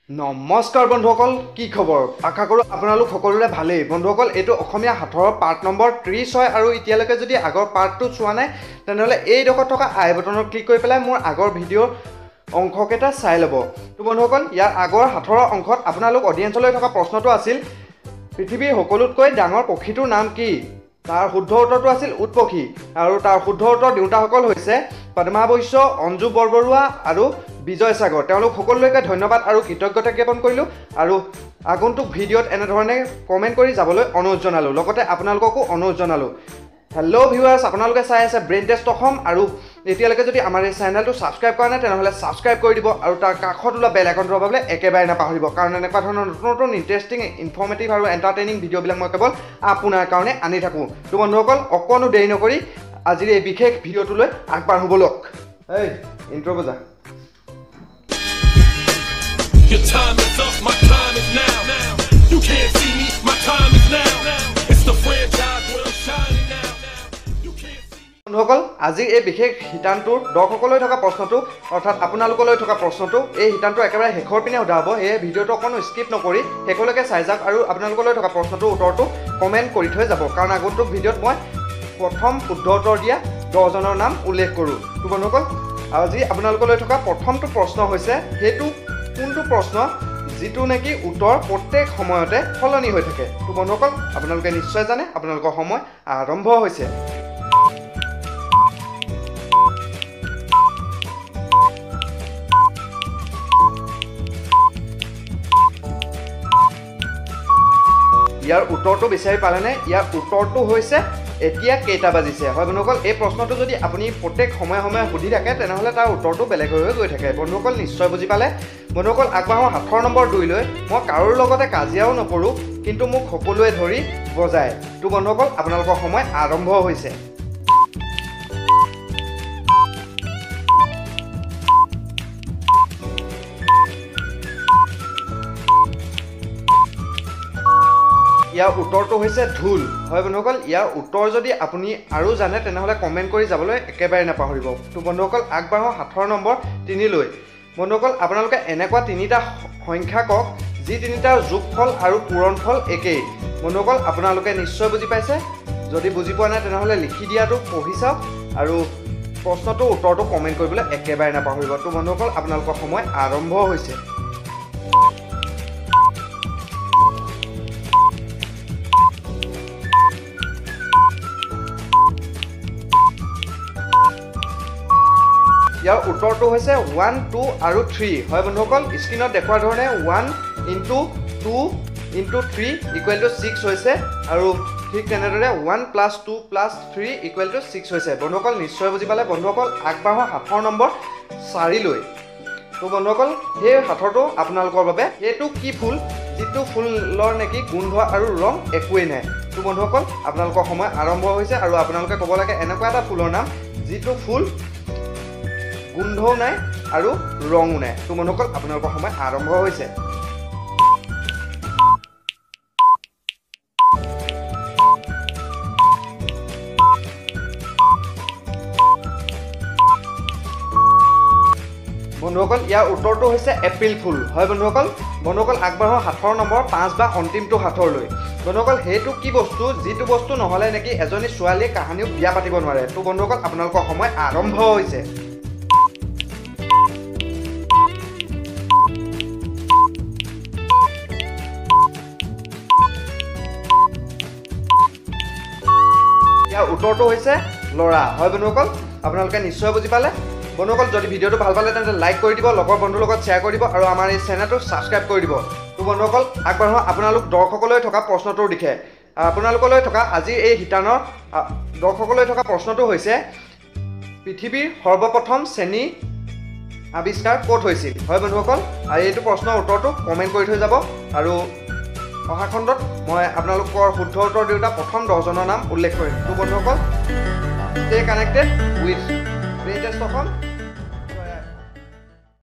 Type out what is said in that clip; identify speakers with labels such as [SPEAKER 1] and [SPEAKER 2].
[SPEAKER 1] নমস্কাৰ বন্ধুসকল, কি খবৰ? আশা কৰোঁ আপোনালোক সকলোৰে ভালেই। বন্ধুসকল, এইটো অসমীয়া সাঁথৰৰ পাৰ্ট নম্বৰ 30 হয় আৰু এতিয়ালৈকে যদি আগৰ পাৰ্টটো চোৱা নাই তেনেহ'লে এইডোখৰত থকা আই বটনত ক্লিক কৰি পেলাই মোৰ আগৰ ভিডিঅ'ৰ অংশকেইটা চাই ল'ব। তো বন্ধুসকল, ইয়াৰ আগৰ সাঁথৰৰ অংশত আপোনালোক অডিয়েঞ্চলৈ থকা প্ৰশ্নটো আছিল পৃথিৱীৰ সকলোতকৈ ডাঙৰ পক্ষীটোৰ নাম কি? তাৰ শুদ্ধ উত্তৰটো আছিল উট পক্ষী আৰু তাৰ শুদ্ধ উত্তৰ দেউতাসকল হৈছে পদ্মা বৈশ্য, অঞ্জু বৰবৰুৱা আৰু বিজয় সাগৰ। তেওঁলোক সকলোলৈকে ধন্যবাদ আৰু কৃতজ্ঞতা জ্ঞাপন কৰিলোঁ আৰু আগন্তুক ভিডিঅ'ত এনেধৰণে কমেণ্ট কৰি যাবলৈ অনুৰোধ জনালোঁ। লগতে আপোনালোককো অনুৰোধ জনালোঁ। হেল্ল' ভিউৱাৰ্ছ, আপোনালোকে চাই আছে ব্ৰেইন টেষ্ট অসম আৰু এতিয়ালৈকে যদি আমাৰ এই চেনেলটো ছাবস্ক্ৰাইব কৰা নাই তেনেহ'লে ছাবস্ক্ৰাইব কৰি দিব আৰু তাৰ কাষত ওলোৱা বেল আইকনটো দবাবলৈ একেবাৰে নাপাহৰিব, কাৰণ এনেকুৱা ধৰণৰ নতুন নতুন ইণ্টাৰেষ্টিং, ইনফৰ্মেটিভ আৰু এণ্টাৰটেইনিং ভিডিঅ'বিলাক মই কেৱল আপোনাৰ কাৰণে আনি থাকোঁ। তো বন্ধুসকল, অকণো দেৰি নকৰি আজিৰ এই বিশেষ ভিডিঅ'টোলৈ আগবাঢ়ো ব'লক। এই ইণ্ট্ৰ' বজা।
[SPEAKER 2] Your time is up, my time is now. You can't see me, my time is now. It's the franchise where I'm shining now. You can't see me.
[SPEAKER 1] বন্ধুসকল, আজিৰ এই বিশেষ শিতানটোৰ দৰ্শকলৈ থকা প্ৰশ্নটো অৰ্থাৎ আপোনালোকলৈ থকা প্ৰশ্নটো এই শিতানটো একেবাৰে শেষৰ পিনে সোধা হ'ব। এই ভিডিঅ'টো অকণো স্কিপ নকৰি শেষলৈকে চাই যাওক আৰু আপোনালোকলৈ থকা প্ৰশ্নটোৰ উত্তৰটো কমেণ্ট কৰি থৈ যাব, কাৰণ আগন্তুক ভিডিঅ'ত মই প্ৰথম শুদ্ধ উত্তৰ দিয়া 10জনৰ নাম উল্লেখ কৰোঁ। তো বন্ধুসকল, আজি আপোনালোকলৈ থকা প্ৰথমটো প্ৰশ্ন হৈছে সেইটো কোনটো প্ৰশ্ন যিটো নেকি উত্তৰ প্ৰত্যেক সময়তে সলনি হৈ থাকে। তো বন্ধুসকল, আপোনালোকে নিশ্চয় জানে আপোনালোকৰ সময় আৰম্ভ হৈছে। ইয়াৰ উত্তৰটো বিচাৰি পালেনে? ইয়াৰ উত্তৰটো হৈছে এতিয়া কেইটা বাজিছে। হয় বন্ধুসকল, এই প্ৰশ্নটো যদি আপুনি প্ৰত্যেক সময়ে সময়ে সুধি থাকে তেনেহ'লে তাৰ উত্তৰটো বেলেগ হৈ গৈ থাকে। বন্ধুসকল নিশ্চয় বুজি পালে। বন্ধুসকল, আগবাঢ়ো সাঁথৰ নম্বৰ 2লৈ। মই কাৰোৰ লগতে কাজিয়াও নকৰোঁ, কিন্তু মোক সকলোৱে ধৰি বজায়। তো বন্ধুসকল, আপোনালোকৰ সময় আৰম্ভ হৈছে। ইয়াৰ উত্তৰটো হৈছে ঢোল। হয় বন্ধুসকল, ইয়াৰ উত্তৰ যদি আপুনি আৰু জানে তেনেহ'লে কমেণ্ট কৰি যাবলৈ একেবাৰে নাপাহৰিব। তো বন্ধুসকল, আগবাঢ়ো সাঁথৰ নম্বৰ 3লৈ। বন্ধুসকল, আপোনালোকে এনেকুৱা তিনিটা সংখ্যা কওক যি তিনিটাৰ যোগফল আৰু পূৰণফল একেই। বন্ধুসকল, আপোনালোকে নিশ্চয় বুজি পাইছে। যদি বুজি পোৱা নাই তেনেহ'লে লিখি দিয়াটো পঢ়ি চাওক আৰু প্ৰশ্নটোৰ উত্তৰটো কমেণ্ট কৰিবলৈ একেবাৰে নাপাহৰিব। তো বন্ধুসকল, আপোনালোকৰ সময় আৰম্ভ হৈছে। ইয়াৰ উত্তৰটো হৈছে 1, 2 আৰু 3। হয় বন্ধুসকল, স্ক্ৰীণত দেখুওৱা ধৰণে 1 × 2 × 3 = 6 হৈছে আৰু ঠিক তেনেদৰে 1 + 2 + 3 = 6 হৈছে। বন্ধুসকল নিশ্চয় বুজি পালে। বন্ধুসকল, আগবাঢ়ো সাঁথৰ নম্বৰ 4লৈ। তো বন্ধুসকল, সেই সাঁথৰটো আপোনালোকৰ বাবে এইটো কি ফুল যিটো ফুলৰ নেকি গোন্ধ আৰু ৰং একোৱেই নাই। তো বন্ধুসকল, আপোনালোকৰ সময় আৰম্ভ হৈছে আৰু আপোনালোকে ক'ব লাগে এনেকুৱা এটা ফুলৰ নাম যিটো ফুল গোন্ধও নাই আৰু ৰঙো নাই। তো বন্ধুসকল, আপোনালোকৰ সময় আৰম্ভ হৈছে। বন্ধুসকল, ইয়াৰ উত্তৰটো হৈছে এপ্ৰিল ফুল। হয় বন্ধুসকল, আগবাঢ়ো সাঁথৰ নম্বৰ 5 বা অন্তিমটো সাঁথৰলৈ। বন্ধুসকল, সেইটো কি বস্তু যিটো বস্তু নহ'লে নেকি এজনী ছোৱালীয়ে কাহানিও বিয়া পাতিব নোৱাৰে। তো বন্ধুসকল, আপোনালোকৰ সময় আৰম্ভ হৈছে। ইয়াৰ উত্তৰটো হৈছে ল'ৰা। হয় বন্ধুসকল, আপোনালোকে নিশ্চয় বুজি পালে। বন্ধুসকল, যদি ভিডিঅ'টো ভাল পালে তেন্তে লাইক কৰি দিব, লগৰ বন্ধুৰ লগত শ্বেয়াৰ কৰি দিব আৰু আমাৰ এই চেনেলটো ছাবস্ক্ৰাইব কৰি দিব। তো বন্ধুসকল, আগবাঢ়ো আপোনালোক দৰ্শকলৈ থকা প্ৰশ্নটোৰ দিশে। আপোনালোকলৈ থকা আজিৰ এই শিতানৰ দৰ্শকলৈ থকা প্ৰশ্নটো হৈছে পৃথিৱীৰ সৰ্বপ্ৰথম চেনী আৱিষ্কাৰ ক'ত হৈছিল? হয় বন্ধুসকল, এইটো প্ৰশ্নৰ উত্তৰটো কমেণ্ট কৰি থৈ যাব আৰু অহা খণ্ডত মই আপোনালোকৰ শুদ্ধ উত্তৰ দিওঁতা প্ৰথম 10জনৰ নাম উল্লেখ কৰিম। তো বন্ধুসকল, stay connected with brain test Assam.